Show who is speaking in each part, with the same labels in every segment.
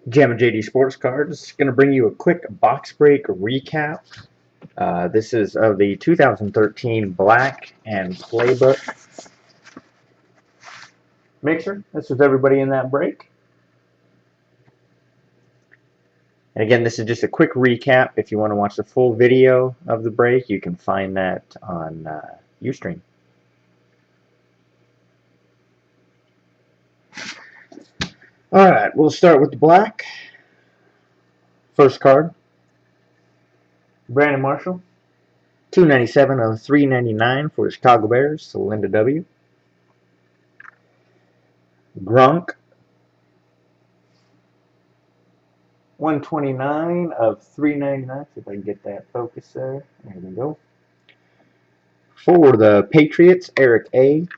Speaker 1: Jam JD Sports Cards. Going to bring you a quick box break recap. This is of the 2013 Black and Playbook mixer. This was everybody in that break. And again, this is just a quick recap. If you want to watch the full video of the break, you can find that on Ustream. Alright, we'll start with the black. First card, Brandon Marshall. $2.97 of $3.99 for the Chicago Bears to Linda W. Gronk. $1.29 of $3.99. See if I can get that focus there. There we go. For the Patriots, Eric A.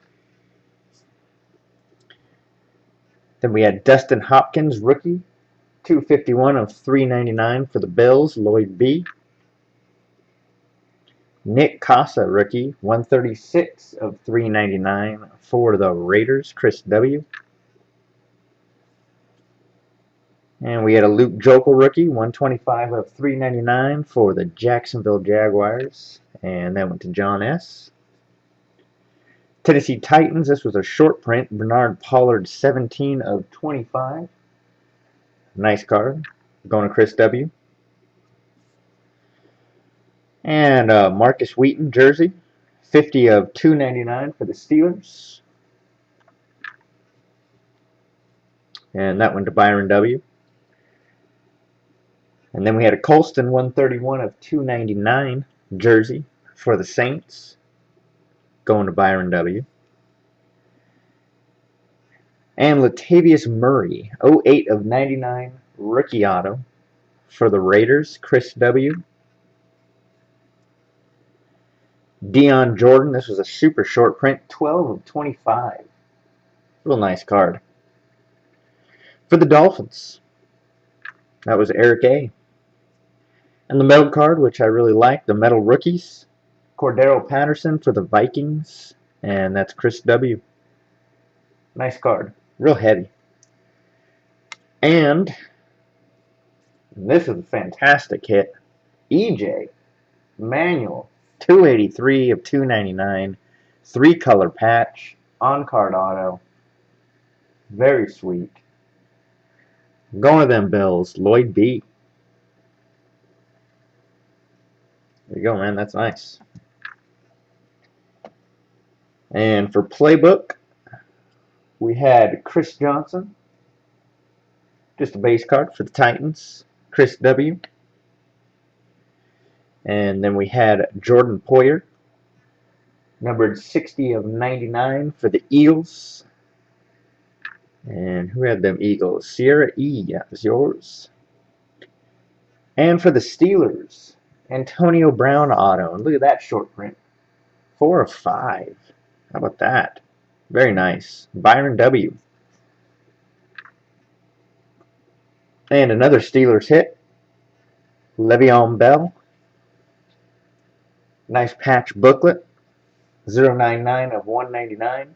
Speaker 1: Then we had Dustin Hopkins, rookie. $2.51 of $3.99 for the Bills, Lloyd B. Nick Casa, rookie. $1.36 of $3.99 for the Raiders, Chris W. And we had a Luke Jokel, rookie. $1.25 of $3.99 for the Jacksonville Jaguars. And that went to John S. Tennessee Titans, this was a short print. Bernard Pollard, 17 of 25. Nice card. Going to Chris W. And Marcus Wheaton, jersey. 50 of $2.99 for the Steelers. And that went to Byron W. And then we had a Colston, 131 of $2.99 jersey for the Saints. Going to Byron W. And Latavius Murray, 08 of 99 rookie auto for the Raiders, Chris W. Deion Jordan, this was a super short print, 12 of 25. Real nice card. For the Dolphins, that was Eric A. And the metal card, which I really like, the metal rookies, Cordero Patterson for the Vikings, and that's Chris W. Nice card. Real heavy. And this is a fantastic hit. EJ Manuel, 283 of 299, 3-color patch, on-card auto. Very sweet. Going to them Bills, Lloyd B. There you go, man. That's nice. And for Playbook, we had Chris Johnson. Just a base card for the Titans, Chris W. And then we had Jordan Poyer, numbered 60 of 99 for the Eagles. And who had them Eagles? Sierra E. That was yours. And for the Steelers, Antonio Brown auto. And look at that short print. 4 of 5. How about that? Very nice. Byron W. And another Steelers hit. Le'Veon Bell. Nice patch booklet. 099 of 199.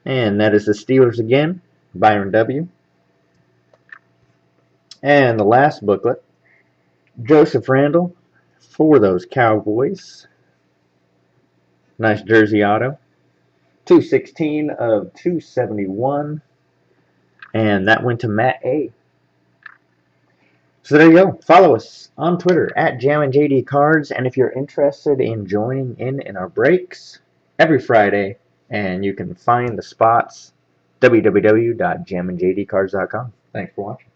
Speaker 1: And that is the Steelers again. Byron W. And the last booklet. Joseph Randall for those Cowboys. Nice jersey auto. 216 of 271. And that went to Matt A. So there you go. Follow us on Twitter at JamandJDCards. And if you're interested in joining in our breaks every Friday, and you can find the spots, www.jamandjdcards.com. Thanks for watching.